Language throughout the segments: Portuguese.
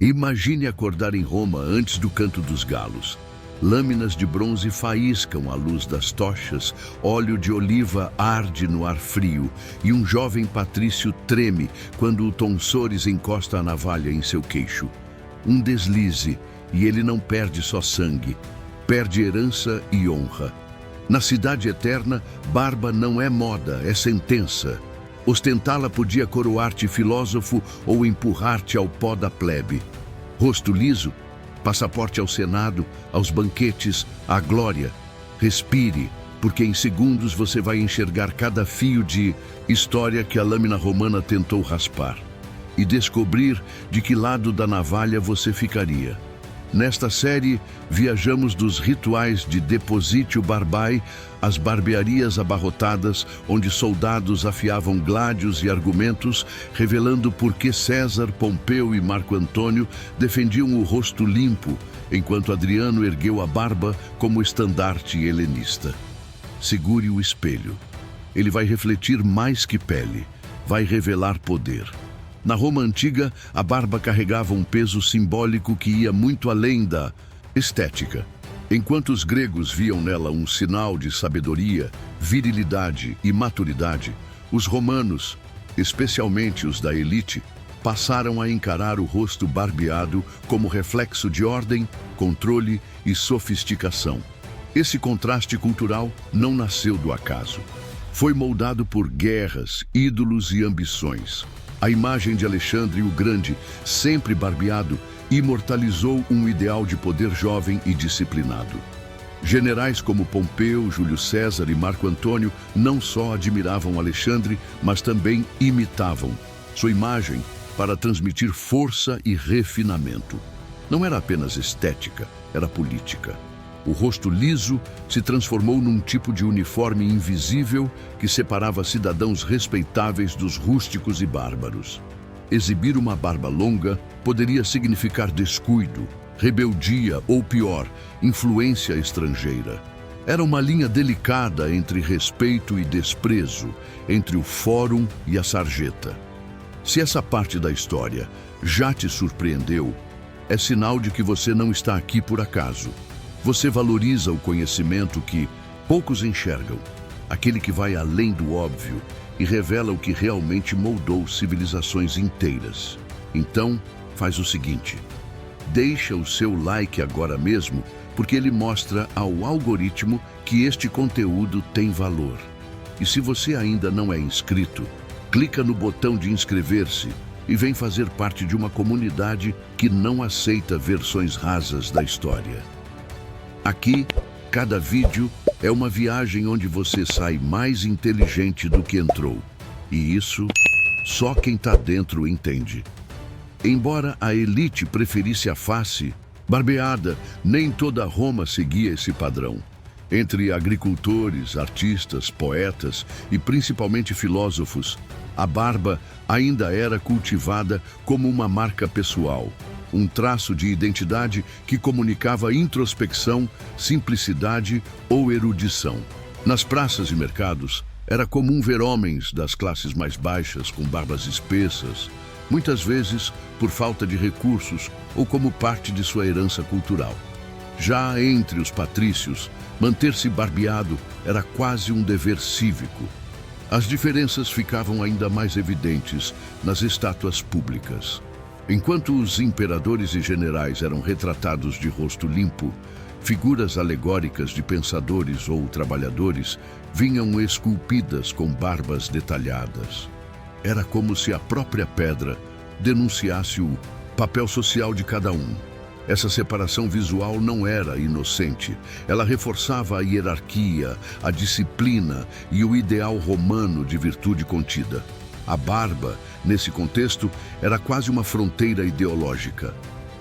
Imagine acordar em Roma antes do canto dos galos. Lâminas de bronze faíscam à luz das tochas, óleo de oliva arde no ar frio e um jovem patrício treme quando o tonsores encosta a navalha em seu queixo. Um deslize e ele não perde só sangue, perde herança e honra. Na cidade eterna, barba não é moda, é sentença. Ostentá-la podia coroar-te filósofo ou empurrar-te ao pó da plebe. Rosto liso, passaporte ao Senado, aos banquetes, à glória. Respire, porque em segundos você vai enxergar cada fio de história que a lâmina romana tentou raspar e descobrir de que lado da navalha você ficaria. Nesta série, viajamos dos rituais de Depositio Barbae às barbearias abarrotadas, onde soldados afiavam gládios e argumentos, revelando por que César, Pompeu e Marco Antônio defendiam o rosto limpo, enquanto Adriano ergueu a barba como estandarte helenista. Segure o espelho. Ele vai refletir mais que pele, vai revelar poder. Na Roma antiga, a barba carregava um peso simbólico que ia muito além da estética. Enquanto os gregos viam nela um sinal de sabedoria, virilidade e maturidade, os romanos, especialmente os da elite, passaram a encarar o rosto barbeado como reflexo de ordem, controle e sofisticação. Esse contraste cultural não nasceu do acaso. Foi moldado por guerras, ídolos e ambições. A imagem de Alexandre o Grande, sempre barbeado, imortalizou um ideal de poder jovem e disciplinado. Generais como Pompeu, Júlio César e Marco Antônio não só admiravam Alexandre, mas também imitavam sua imagem para transmitir força e refinamento. Não era apenas estética, era política. O rosto liso se transformou num tipo de uniforme invisível que separava cidadãos respeitáveis dos rústicos e bárbaros. Exibir uma barba longa poderia significar descuido, rebeldia ou, pior, influência estrangeira. Era uma linha delicada entre respeito e desprezo, entre o fórum e a sarjeta. Se essa parte da história já te surpreendeu, é sinal de que você não está aqui por acaso. Você valoriza o conhecimento que poucos enxergam, aquele que vai além do óbvio e revela o que realmente moldou civilizações inteiras. Então, faz o seguinte: deixa o seu like agora mesmo, porque ele mostra ao algoritmo que este conteúdo tem valor. E se você ainda não é inscrito, clica no botão de inscrever-se e vem fazer parte de uma comunidade que não aceita versões rasas da história. Aqui, cada vídeo é uma viagem onde você sai mais inteligente do que entrou. E isso, só quem está dentro entende. Embora a elite preferisse a face barbeada, nem toda Roma seguia esse padrão. Entre agricultores, artistas, poetas e principalmente filósofos, a barba ainda era cultivada como uma marca pessoal. Um traço de identidade que comunicava introspecção, simplicidade ou erudição. Nas praças e mercados, era comum ver homens das classes mais baixas com barbas espessas, muitas vezes por falta de recursos ou como parte de sua herança cultural. Já entre os patrícios, manter-se barbeado era quase um dever cívico. As diferenças ficavam ainda mais evidentes nas estátuas públicas. Enquanto os imperadores e generais eram retratados de rosto limpo, figuras alegóricas de pensadores ou trabalhadores vinham esculpidas com barbas detalhadas. Era como se a própria pedra denunciasse o papel social de cada um. Essa separação visual não era inocente. Ela reforçava a hierarquia, a disciplina e o ideal romano de virtude contida. A barba, nesse contexto, era quase uma fronteira ideológica.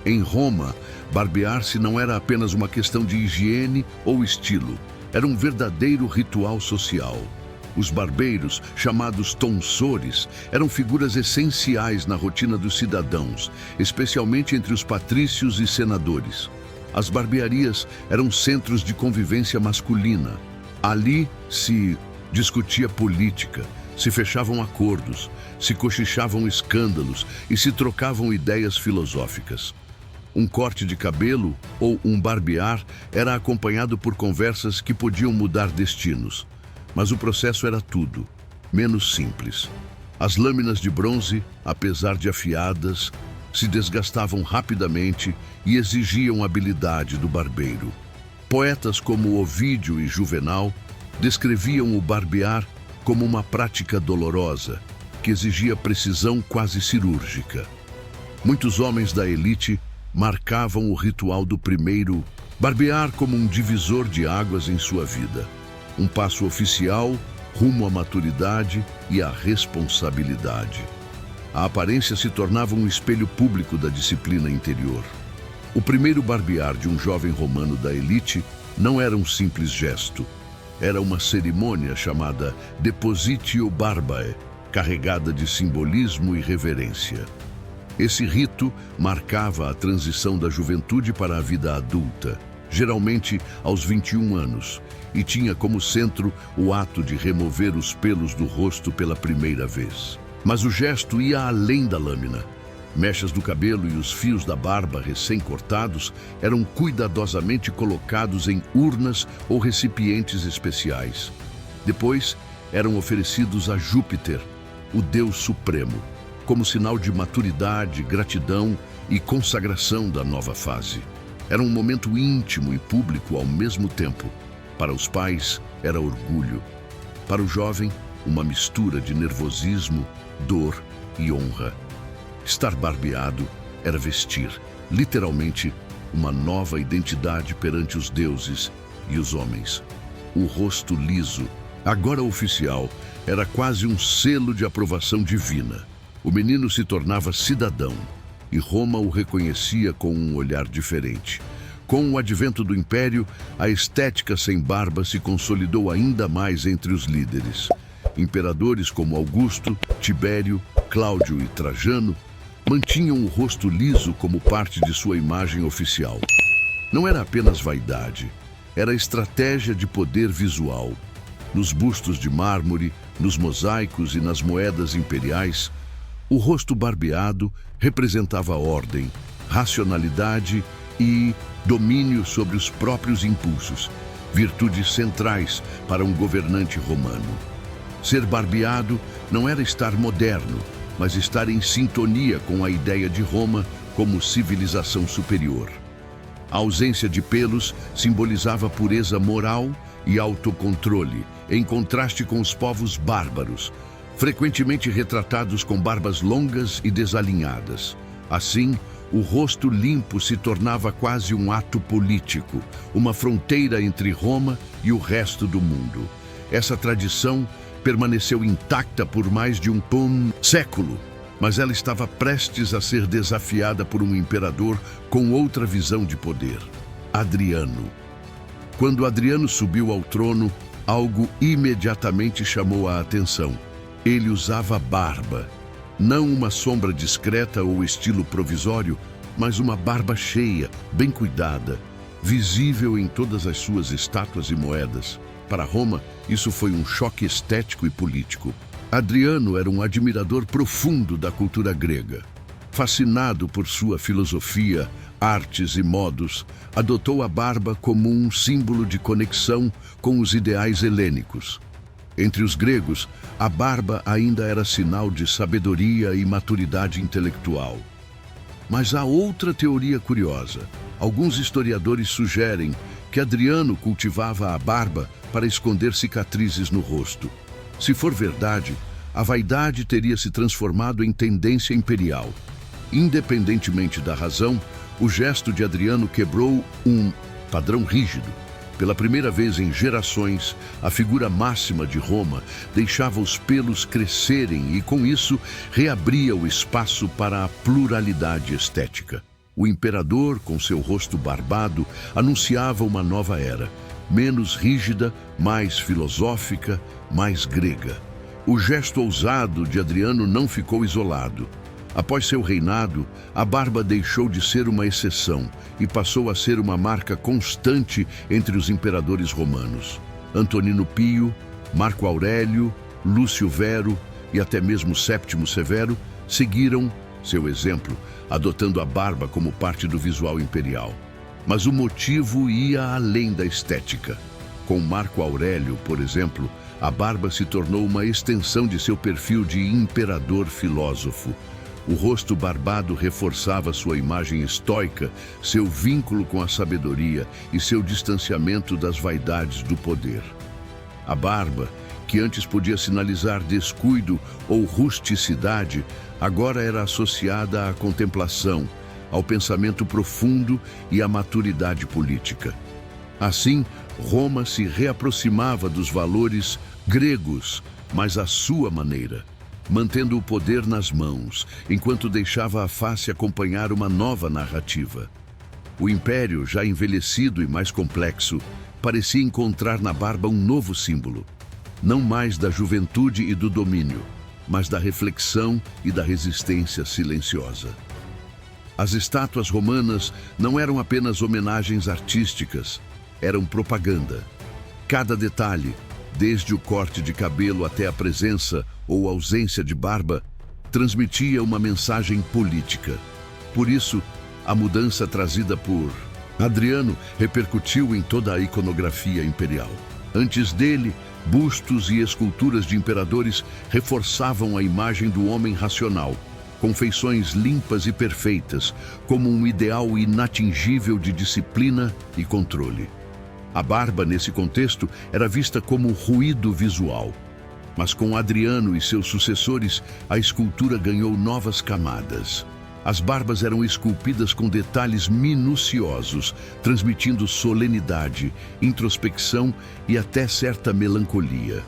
Em Roma, barbear-se não era apenas uma questão de higiene ou estilo, era um verdadeiro ritual social. Os barbeiros, chamados tonsores, eram figuras essenciais na rotina dos cidadãos, especialmente entre os patrícios e senadores. As barbearias eram centros de convivência masculina. Ali se discutia política, Se fechavam acordos, se cochichavam escândalos e se trocavam ideias filosóficas. Um corte de cabelo ou um barbear era acompanhado por conversas que podiam mudar destinos. Mas o processo era tudo, menos simples. As lâminas de bronze, apesar de afiadas, se desgastavam rapidamente e exigiam habilidade do barbeiro. Poetas como Ovídio e Juvenal descreviam o barbear como uma prática dolorosa, que exigia precisão quase cirúrgica. Muitos homens da elite marcavam o ritual do primeiro barbear como um divisor de águas em sua vida, um passo oficial rumo à maturidade e à responsabilidade. A aparência se tornava um espelho público da disciplina interior. O primeiro barbear de um jovem romano da elite não era um simples gesto. Era uma cerimônia chamada Depositio Barbae, carregada de simbolismo e reverência. Esse rito marcava a transição da juventude para a vida adulta, geralmente aos 21 anos, e tinha como centro o ato de remover os pelos do rosto pela primeira vez. Mas o gesto ia além da lâmina. Mechas do cabelo e os fios da barba recém-cortados eram cuidadosamente colocados em urnas ou recipientes especiais. Depois, eram oferecidos a Júpiter, o Deus Supremo, como sinal de maturidade, gratidão e consagração da nova fase. Era um momento íntimo e público ao mesmo tempo. Para os pais, era orgulho. Para o jovem, uma mistura de nervosismo, dor e honra. Estar barbeado era vestir, literalmente, uma nova identidade perante os deuses e os homens. O rosto liso, agora oficial, era quase um selo de aprovação divina. O menino se tornava cidadão, e Roma o reconhecia com um olhar diferente. Com o advento do Império, a estética sem barba se consolidou ainda mais entre os líderes. Imperadores como Augusto, Tibério, Cláudio e Trajano mantinham o rosto liso como parte de sua imagem oficial. Não era apenas vaidade, era estratégia de poder visual. Nos bustos de mármore, nos mosaicos e nas moedas imperiais, o rosto barbeado representava ordem, racionalidade e domínio sobre os próprios impulsos, virtudes centrais para um governante romano. Ser barbeado não era estar moderno, mas estar em sintonia com a ideia de Roma como civilização superior. A ausência de pelos simbolizava pureza moral e autocontrole, em contraste com os povos bárbaros, frequentemente retratados com barbas longas e desalinhadas. Assim, o rosto limpo se tornava quase um ato político, uma fronteira entre Roma e o resto do mundo. Essa tradição permaneceu intacta por mais de um século, mas ela estava prestes a ser desafiada por um imperador com outra visão de poder: Adriano. Quando Adriano subiu ao trono, algo imediatamente chamou a atenção. Ele usava barba. Não uma sombra discreta ou estilo provisório, mas uma barba cheia, bem cuidada, visível em todas as suas estátuas e moedas. Para Roma, isso foi um choque estético e político. Adriano era um admirador profundo da cultura grega. Fascinado por sua filosofia, artes e modos, adotou a barba como um símbolo de conexão com os ideais helênicos. Entre os gregos, a barba ainda era sinal de sabedoria e maturidade intelectual. Mas há outra teoria curiosa. Alguns historiadores sugerem que Adriano cultivava a barba para esconder cicatrizes no rosto. Se for verdade, a vaidade teria se transformado em tendência imperial. Independentemente da razão, o gesto de Adriano quebrou um padrão rígido. Pela primeira vez em gerações, a figura máxima de Roma deixava os pelos crescerem e, com isso, reabria o espaço para a pluralidade estética. O imperador, com seu rosto barbado, anunciava uma nova era, menos rígida, mais filosófica, mais grega. O gesto ousado de Adriano não ficou isolado. Após seu reinado, a barba deixou de ser uma exceção e passou a ser uma marca constante entre os imperadores romanos. Antonino Pio, Marco Aurélio Lúcio Vero e até mesmo Séptimo Severo seguiram seu exemplo, adotando a barba como parte do visual imperial. Mas o motivo ia além da estética. Com Marco Aurélio, por exemplo, a barba se tornou uma extensão de seu perfil de imperador filósofo. O rosto barbado reforçava sua imagem estoica, seu vínculo com a sabedoria e seu distanciamento das vaidades do poder. A barba, que antes podia sinalizar descuido ou rusticidade, agora era associada à contemplação, ao pensamento profundo e à maturidade política. Assim, Roma se reaproximava dos valores gregos, mas à sua maneira, mantendo o poder nas mãos, enquanto deixava a face acompanhar uma nova narrativa. O império, já envelhecido e mais complexo, parecia encontrar na barba um novo símbolo, não mais da juventude e do domínio, mas da reflexão e da resistência silenciosa. As estátuas romanas não eram apenas homenagens artísticas, eram propaganda. Cada detalhe, desde o corte de cabelo até a presença ou ausência de barba, transmitia uma mensagem política. Por isso, a mudança trazida por Adriano repercutiu em toda a iconografia imperial. Antes dele, bustos e esculturas de imperadores reforçavam a imagem do homem racional, com feições limpas e perfeitas, como um ideal inatingível de disciplina e controle. A barba, nesse contexto, era vista como ruído visual. Mas com Adriano e seus sucessores, a escultura ganhou novas camadas. As barbas eram esculpidas com detalhes minuciosos, transmitindo solenidade, introspecção e até certa melancolia.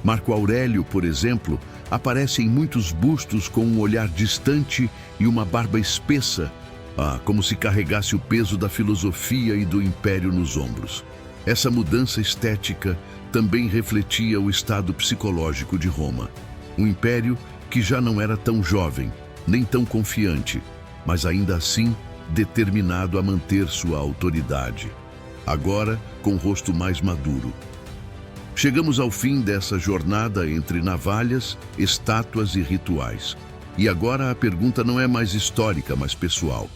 Marco Aurélio, por exemplo, aparece em muitos bustos com um olhar distante e uma barba espessa, como se carregasse o peso da filosofia e do império nos ombros. Essa mudança estética também refletia o estado psicológico de Roma, um império que já não era tão jovem, nem tão confiante, mas ainda assim determinado a manter sua autoridade, agora com o rosto mais maduro. Chegamos ao fim dessa jornada entre navalhas, estátuas e rituais. E agora a pergunta não é mais histórica, mas pessoal.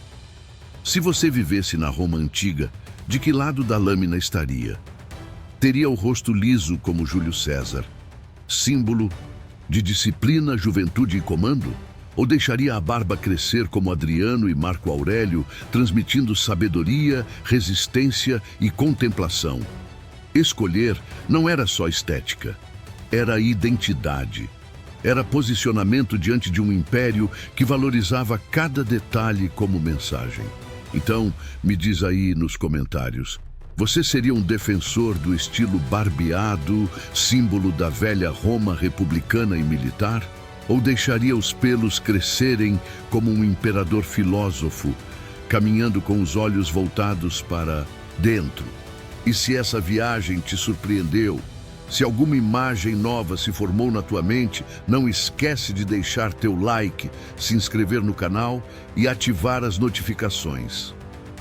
Se você vivesse na Roma antiga, de que lado da lâmina estaria? Teria o rosto liso como Júlio César, símbolo de disciplina, juventude e comando? Ou deixaria a barba crescer como Adriano e Marco Aurélio, transmitindo sabedoria, resistência e contemplação? Escolher não era só estética, era identidade. Era posicionamento diante de um império que valorizava cada detalhe como mensagem. Então, me diz aí nos comentários, você seria um defensor do estilo barbeado, símbolo da velha Roma republicana e militar? Ou deixaria os pelos crescerem como um imperador filósofo, caminhando com os olhos voltados para dentro? E se essa viagem te surpreendeu, se alguma imagem nova se formou na tua mente, não esquece de deixar teu like, se inscrever no canal e ativar as notificações.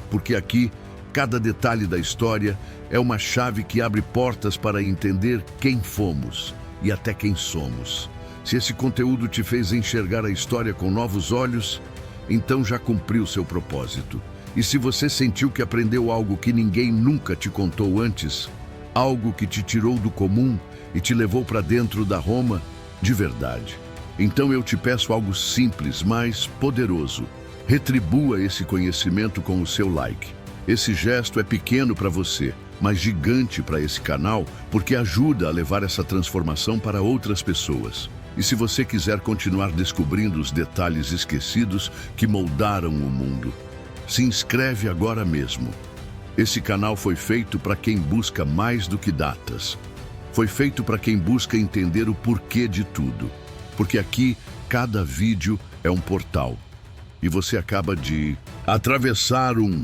Porque aqui, cada detalhe da história é uma chave que abre portas para entender quem fomos e até quem somos. Se esse conteúdo te fez enxergar a história com novos olhos, então já cumpriu seu propósito. E se você sentiu que aprendeu algo que ninguém nunca te contou antes, algo que te tirou do comum e te levou para dentro da Roma de verdade, então eu te peço algo simples, mas poderoso. Retribua esse conhecimento com o seu like. Esse gesto é pequeno para você, mas gigante para esse canal, porque ajuda a levar essa transformação para outras pessoas. E se você quiser continuar descobrindo os detalhes esquecidos que moldaram o mundo, se inscreve agora mesmo. Esse canal foi feito para quem busca mais do que datas. Foi feito para quem busca entender o porquê de tudo. Porque aqui, cada vídeo é um portal. E você acaba de atravessar um